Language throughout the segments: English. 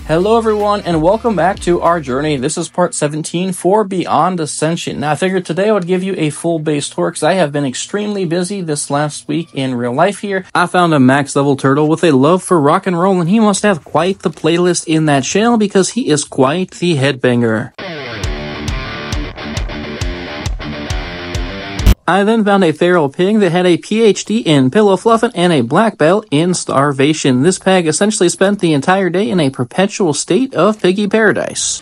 Hello everyone, and welcome back to our journey. This is part 17 for Beyond Ascension. Now I figured today I would give you a full base tour because I have been extremely busy this last week in real life here. I found a max level turtle with a love for rock and roll, and he must have quite the playlist in that channel because he is quite the headbanger. I then found a feral pig that had a PhD in pillow fluffing and a black belt in starvation. This pig essentially spent the entire day in a perpetual state of piggy paradise.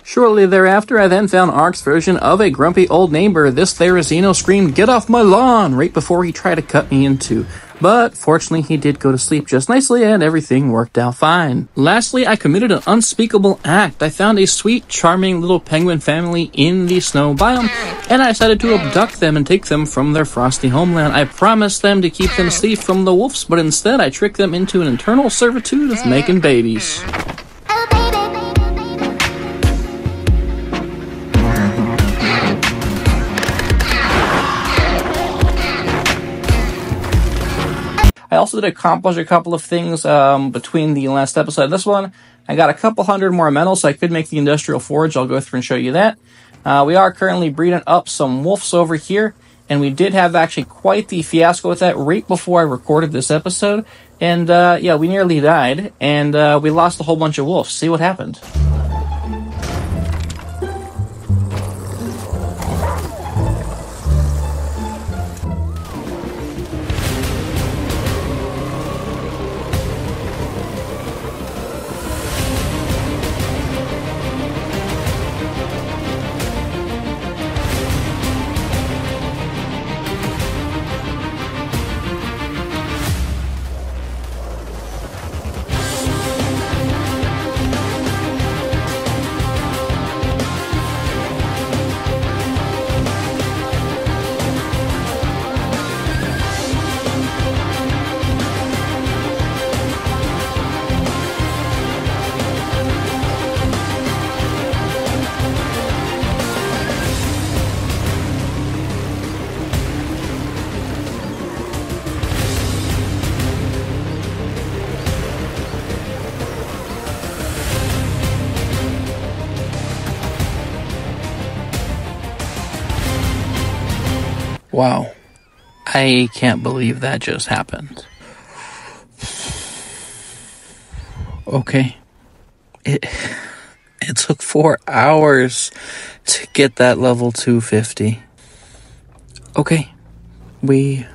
Shortly thereafter, I then found Ark's version of a grumpy old neighbor. This Therizino screamed, "Get off my lawn!" right before he tried to cut me in two. But fortunately, he did go to sleep just nicely and everything worked out fine. Lastly, I committed an unspeakable act. I found a sweet, charming little penguin family in the snow biome, and I decided to abduct them and take them from their frosty homeland. I promised them to keep them safe from the wolves, but instead I tricked them into an eternal servitude of making babies. I also did accomplish a couple of things between the last episode and this one. I got a couple hundred more metals, so I could make the industrial forge. I'll go through and show you that. We are currently breeding up some wolves over here, and we did have actually quite the fiasco with that right before I recorded this episode. And yeah, we nearly died, and we lost a whole bunch of wolves. See what happened. Wow, I can't believe that just happened. Okay, it took 4 hours to get that level 250. Okay, we're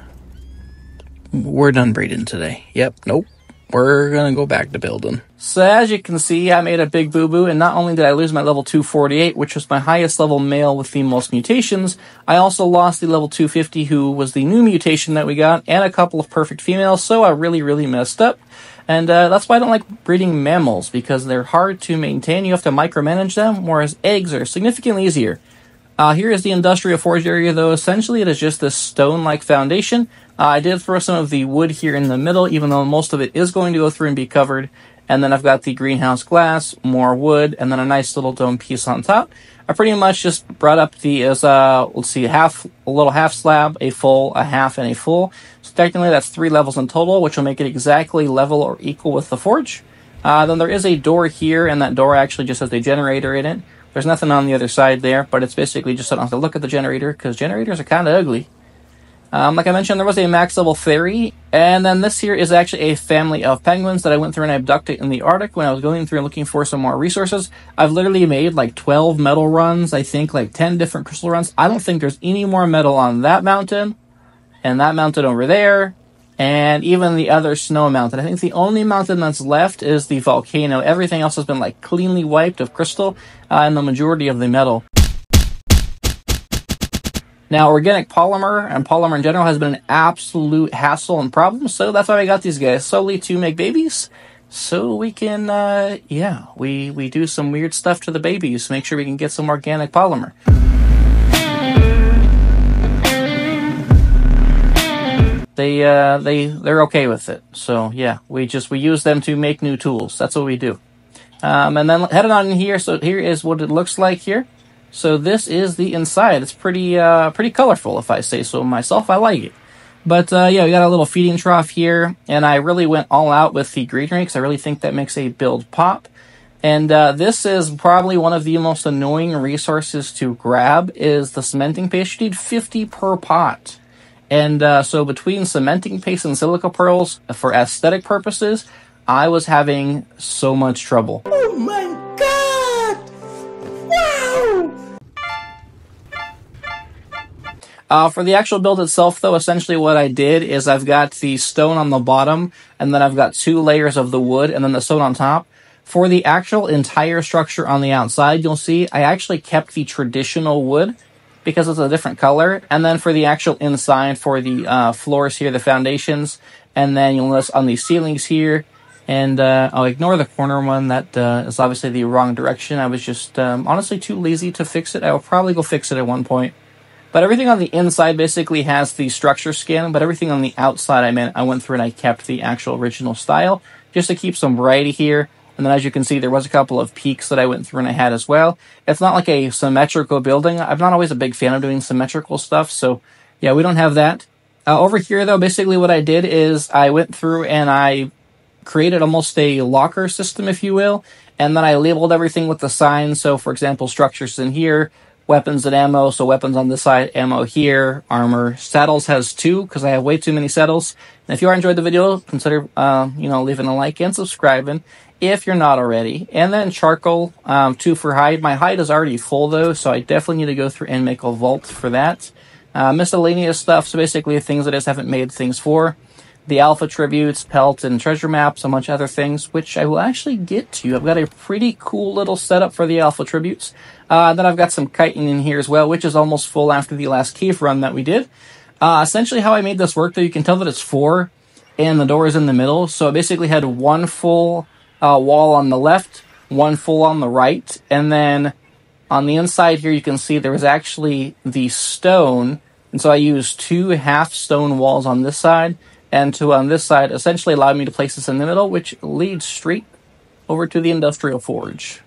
done breeding today. Yep, nope. We're gonna go back to building. So as you can see, I made a big boo-boo, and not only did I lose my level 248, which was my highest level male with the most mutations, I also lost the level 250, who was the new mutation that we got, and a couple of perfect females, so I really messed up. And that's why I don't like breeding mammals, because they're hard to maintain. You have to micromanage them, whereas eggs are significantly easier. Here is the industrial forge area, though. Essentially, it is just this stone-like foundation. I did throw some of the wood here in the middle, even though most of it is going to go through and be covered. And then I've got the greenhouse glass, more wood, and then a nice little dome piece on top. I pretty much just brought up the, let's see, a little half slab, a full, a half, and a full. So technically that's 3 levels in total, which will make it exactly level or equal with the forge. Then there is a door here, and that door actually just has a generator in it. There's nothing on the other side there, but it's basically just so I don't have to look at the generator, because generators are kind of ugly. Like I mentioned, there was a max level fairy, and then this here is actually a family of penguins that I went through and I abducted in the Arctic when I was going through and looking for some more resources. I've literally made like 12 metal runs, I think like 10 different crystal runs. I don't think there's any more metal on that mountain, and that mountain over there, and even the other snow mountain. I think the only mountain that's left is the volcano. Everything else has been like cleanly wiped of crystal, and the majority of the metal. Now, organic polymer and polymer in general has been an absolute hassle and problem, so that's why we got these guys, solely to make babies, so we can, yeah, we do some weird stuff to the babies, make sure we can get some organic polymer. They're okay with it, so yeah, we use them to make new tools. That's what we do. And then headed on in here. So here is what it looks like here. So this is the inside. It's pretty colorful, if I say so myself. I like it. But yeah, we got a little feeding trough here, and I really went all out with the greenery because I really think that makes a build pop. And this is probably one of the most annoying resources to grab is the cementing paste. You need 50 per pot. And so between cementing paste and silica pearls, for aesthetic purposes, I was having so much trouble. Oh my god! Wow! For the actual build itself, though, essentially what I did is I've got the stone on the bottom, and then I've got 2 layers of the wood, and then the stone on top. For the actual entire structure on the outside, you'll see I actually kept the traditional wood because it's a different color. And then for the actual inside, for the floors here, the foundations, and then you'll notice on the ceilings here, and I'll ignore the corner one. That is obviously the wrong direction. I was just honestly too lazy to fix it. I will probably go fix it at one point. But everything on the inside basically has the structure skin, but everything on the outside, I went through and I kept the actual original style just to keep some variety here. And then as you can see, there was a couple of peaks that I went through and I had as well. It's not like a symmetrical building. I'm not always a big fan of doing symmetrical stuff, so yeah, we don't have that. Over here, though, basically what I did is I went through and I created almost a locker system, if you will, and then I labeled everything with the signs. So, for example, structures in here, weapons and ammo, so weapons on this side, ammo here, armor. Saddles has 2, because I have way too many saddles. And if you enjoyed the video, consider, leaving a like and subscribing if you're not already. And then charcoal, 2 for hide. My hide is already full, though, so I definitely need to go through and make a vault for that. Miscellaneous stuff, so basically things I just haven't made things for. The alpha tributes, pelt, and treasure maps, a bunch of other things, which I will actually get to. I've got a pretty cool little setup for the alpha tributes. Then I've got some chitin in here as well, which is almost full after the last cave run that we did. Essentially how I made this work, though, you can tell that it's 4, and the door is in the middle. So I basically had 1 full wall on the left, 1 full on the right, and then on the inside here you can see there was actually the stone, and so I used 2 half stone walls on this side, and 2 on this side essentially allowed me to place this in the middle, which leads straight over to the industrial forge.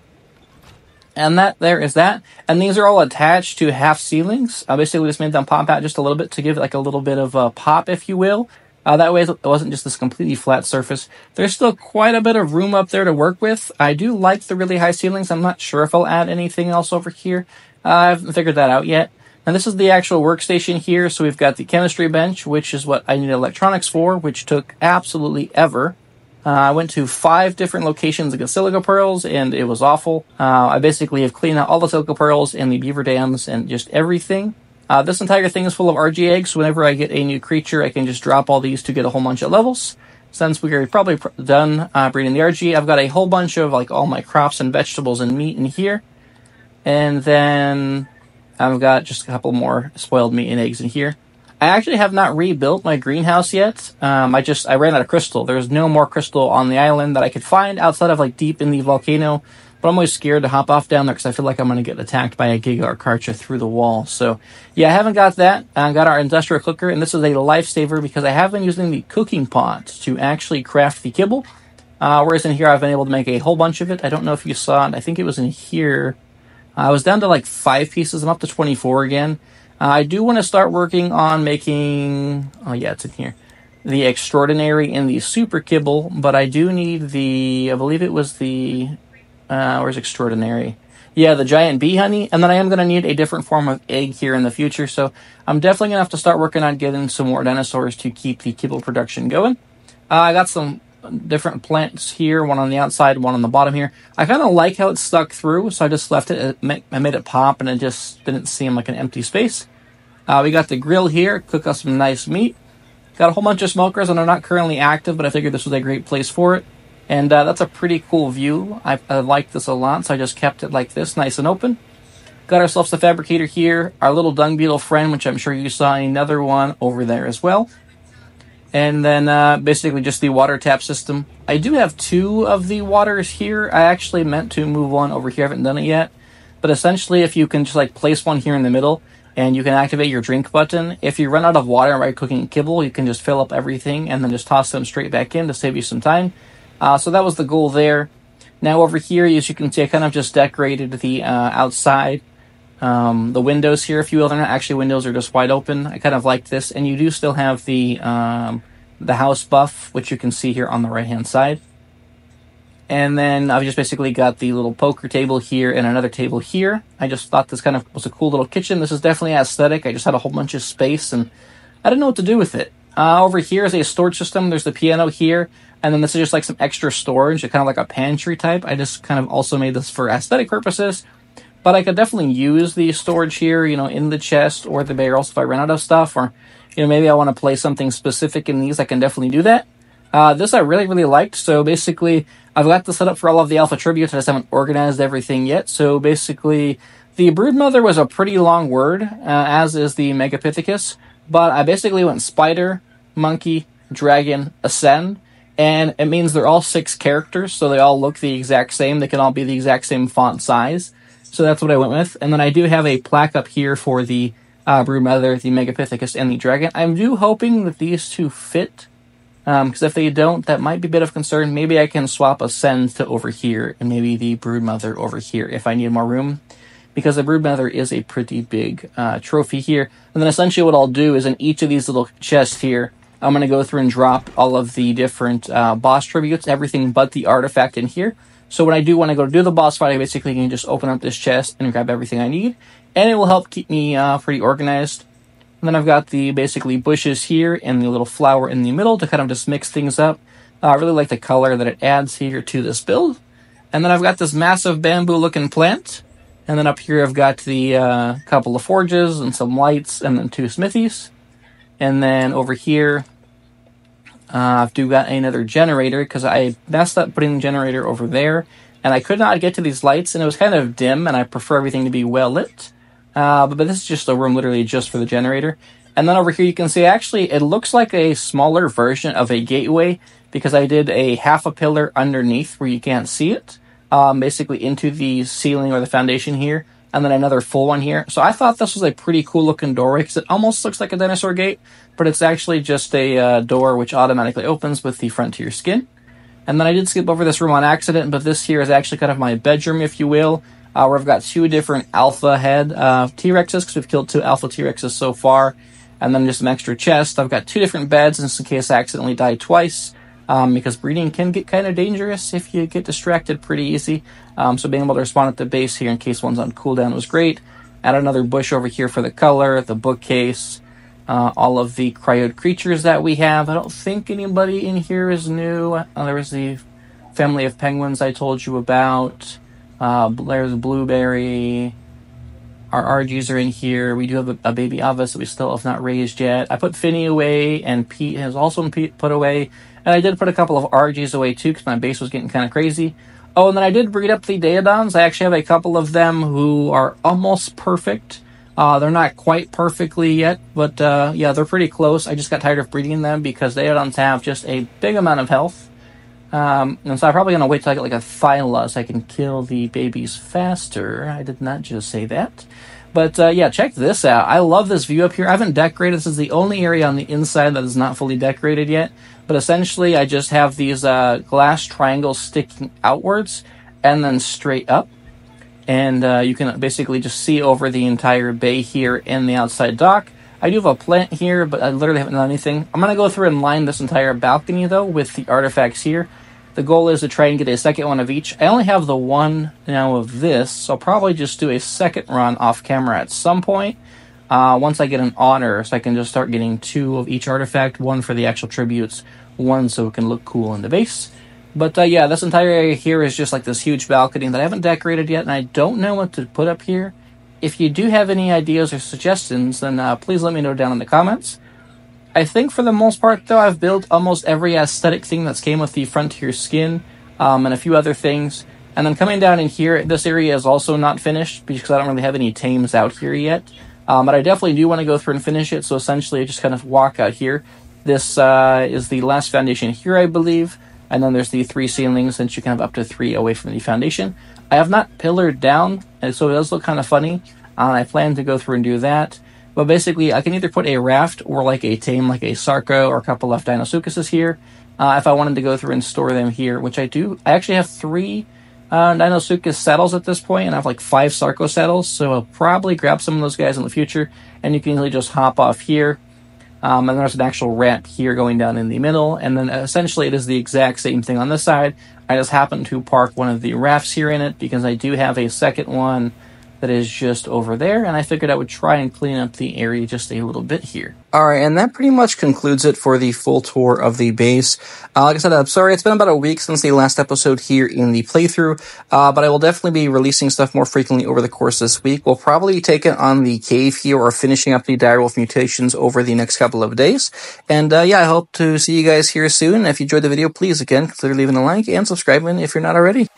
And there is that. And these are all attached to half ceilings. Basically, we just made them pop out just a little bit to give it like a little bit of a pop, if you will. That way, it wasn't just this completely flat surface. There's still quite a bit of room up there to work with. I do like the really high ceilings. I'm not sure if I'll add anything else over here. I haven't figured that out yet. And this is the actual workstation here. So we've got the chemistry bench, which is what I need electronics for, which took absolutely ever. I went to 5 different locations to get silica pearls, and it was awful. I basically have cleaned out all the silica pearls and the beaver dams and just everything. This entire thing is full of RG eggs, so whenever I get a new creature, I can just drop all these to get a whole bunch of levels. Since we are probably done breeding the RG, I've got a whole bunch of like all my crops and vegetables and meat in here. And then I've got just a couple more spoiled meat and eggs in here. I actually have not rebuilt my greenhouse yet. I ran out of crystal. There's no more crystal on the island that I could find outside of like deep in the volcano. But I'm always scared to hop off down there because I feel like I'm going to get attacked by a Giga Arcarcha through the wall. So yeah, I haven't got that. I got our industrial cooker, and this is a lifesaver because I have been using the cooking pot to actually craft the kibble. Whereas in here I've been able to make a whole bunch of it. I don't know if you saw it. I think it was in here. I was down to like 5 pieces. I'm up to 24 again. I do want to start working on making, oh yeah, it's in here, the extraordinary and the super kibble, but I do need I believe it was the, where's extraordinary? Yeah, the giant bee honey, and then I am going to need a different form of egg here in the future, so I'm definitely going to have to start working on getting some more dinosaurs to keep the kibble production going. I got some different plants here, one on the outside, one on the bottom here. I kind of like how it's stuck through, so I just left it. I made it pop, and it just didn't seem like an empty space. We got the grill here, cook us some nice meat. Got a whole bunch of smokers, and they're not currently active, but I figured this was a great place for it. And that's a pretty cool view. I like this a lot, so I just kept it like this, nice and open. Got ourselves the fabricator here, our little dung beetle friend, which I'm sure you saw another one over there as well. And then basically just the water tap system. I do have 2 of the waters here. I actually meant to move one over here. I haven't done it yet. But essentially, if you can just like place one here in the middle, and you can activate your drink button. If you run out of water while cooking kibble, you can just fill up everything and then just toss them straight back in to save you some time. So that was the goal there. Now over here, as you can see, I kind of just decorated the outside, the windows here, if you will. They're not actually windows, they're just wide open. I kind of like this, and you do still have the house buff, which you can see here on the right-hand side. And then I've just basically got the little poker table here and another table here. I just thought this kind of was a cool little kitchen. This is definitely aesthetic. I just had a whole bunch of space, and I didn't know what to do with it. Over here is a storage system. There's the piano here. And then this is just like some extra storage, kind of like a pantry type. I just kind of also made this for aesthetic purposes. But I could definitely use the storage here, in the chest or the barrels if I run out of stuff. Or, maybe I want to play something specific in these. I can definitely do that. This I really, really liked. So basically, I've got the setup for all of the alpha tributes. I just haven't organized everything yet. So basically, the Broodmother was a pretty long word, as is the Megapithecus. But I basically went spider, monkey, dragon, ascend. And it means they're all 6 characters, so they all look the exact same. They can all be the exact same font size. So that's what I went with. And then I do have a plaque up here for the Broodmother, the Megapithecus, and the dragon. I'm hoping that these two fit, because if they don't, that might be a bit of concern. Maybe I can swap Ascend to over here, and maybe the Broodmother over here if I need more room. Because the Broodmother is a pretty big trophy here. And then essentially what I'll do is in each of these little chests here, I'm going to go through and drop all of the different boss tributes, everything but the artifact in here. So when I do want to go do the boss fight, I basically can just open up this chest and grab everything I need. And it will help keep me pretty organized. And then I've got the basically bushes here and the little flower in the middle to kind of just mix things up. I really like the color that it adds here to this build. And then I've got this massive bamboo looking plant. And then up here I've got the couple of forges and some lights and then 2 smithies. And then over here, I've got another generator because I messed up putting the generator over there. And I could not get to these lights, and it was kind of dim, and I prefer everything to be well lit. But this is just a room literally just for the generator. And then over here you can see, actually, it looks like a smaller version of a gateway because I did a half a pillar underneath where you can't see it, basically into the ceiling or the foundation here, and then another full one here. So I thought this was a pretty cool looking doorway because it almost looks like a dinosaur gate, but it's actually just a door which automatically opens with the frontier skin. And then I did skip over this room on accident, but this here is actually kind of my bedroom, if you will, where I've got 2 different alpha head T-Rexes, because we've killed 2 alpha T-Rexes so far, and then just some extra chests. I've got 2 different beds, just in case I accidentally die twice, because breeding can get kind of dangerous if you get distracted pretty easy. So being able to respawn at the base here in case one's on cooldown was great. Add another bush over here for the color, the bookcase, all of the cryoed creatures that we have. I don't think anybody in here is new. There was the family of penguins I told you about. There's Blueberry. Our RGs are in here. We do have a baby Avis that we still have not raised yet. I put Finny away, and Pete has also been put away. And I did put a couple of RGs away too, because my base was getting kind of crazy. Oh, and then I did breed up the Daedons. I actually have a couple of them who are almost perfect. They're not quite perfectly yet, but yeah, they're pretty close. I just got tired of breeding them because Daedons have just a big amount of health. And so I'm probably going to wait till I get like a Thyla so I can kill the babies faster. I did not just say that. But yeah, check this out. I love this view up here. I haven't decorated. This is the only area on the inside that is not fully decorated yet. But essentially, I just have these glass triangles sticking outwards and then straight up. And you can basically just see over the entire bay here in the outside dock. I do have a plant here, but I literally haven't done anything. I'm going to go through and line this entire balcony, though, with the artifacts here. The goal is to try and get a second one of each. I only have the one now of this, so I'll probably just do a second run off camera at some point. Once I get an honor, so I can just start getting 2 of each artifact. 1 for the actual tributes, 1 so it can look cool in the base. But yeah, this entire area here is just like this huge balcony that I haven't decorated yet, and I don't know what to put up here. If you do have any ideas or suggestions, then please let me know down in the comments. I think for the most part, though, I've built almost every aesthetic thing that's came with the Frontier skin, and a few other things. And then coming down in here, this area is also not finished, because I don't really have any tames out here yet. But I definitely do want to go through and finish it, so essentially I just kind of walk out here. This is the last foundation here, I believe. And then there's the 3 ceilings, since you can have up to 3 away from the foundation. I have not pillared down, and so it does look kind of funny. I plan to go through and do that. But basically, I can either put a raft or like a tame, like a Sarco or a couple of Deinosuchuses here. If I wanted to go through and store them here, which I do. I actually have 3 Dinosuchus saddles at this point, and I have like 5 Sarco saddles, so I'll probably grab some of those guys in the future, and you can easily just hop off here. And there's an actual ramp here going down in the middle, and then essentially it is the exact same thing on this side. I just happen to park one of the rafts here in it because I do have a second one that is just over there, and I figured I would try and clean up the area just a little bit here. Alright, and that pretty much concludes it for the full tour of the base. Like I said, I'm sorry, it's been about a week since the last episode here in the playthrough, but I will definitely be releasing stuff more frequently over the course of this week. We'll probably take it on the cave here or finishing up the direwolf mutations over the next couple of days. And yeah, I hope to see you guys here soon. If you enjoyed the video, please, again, consider leaving a like and subscribing if you're not already.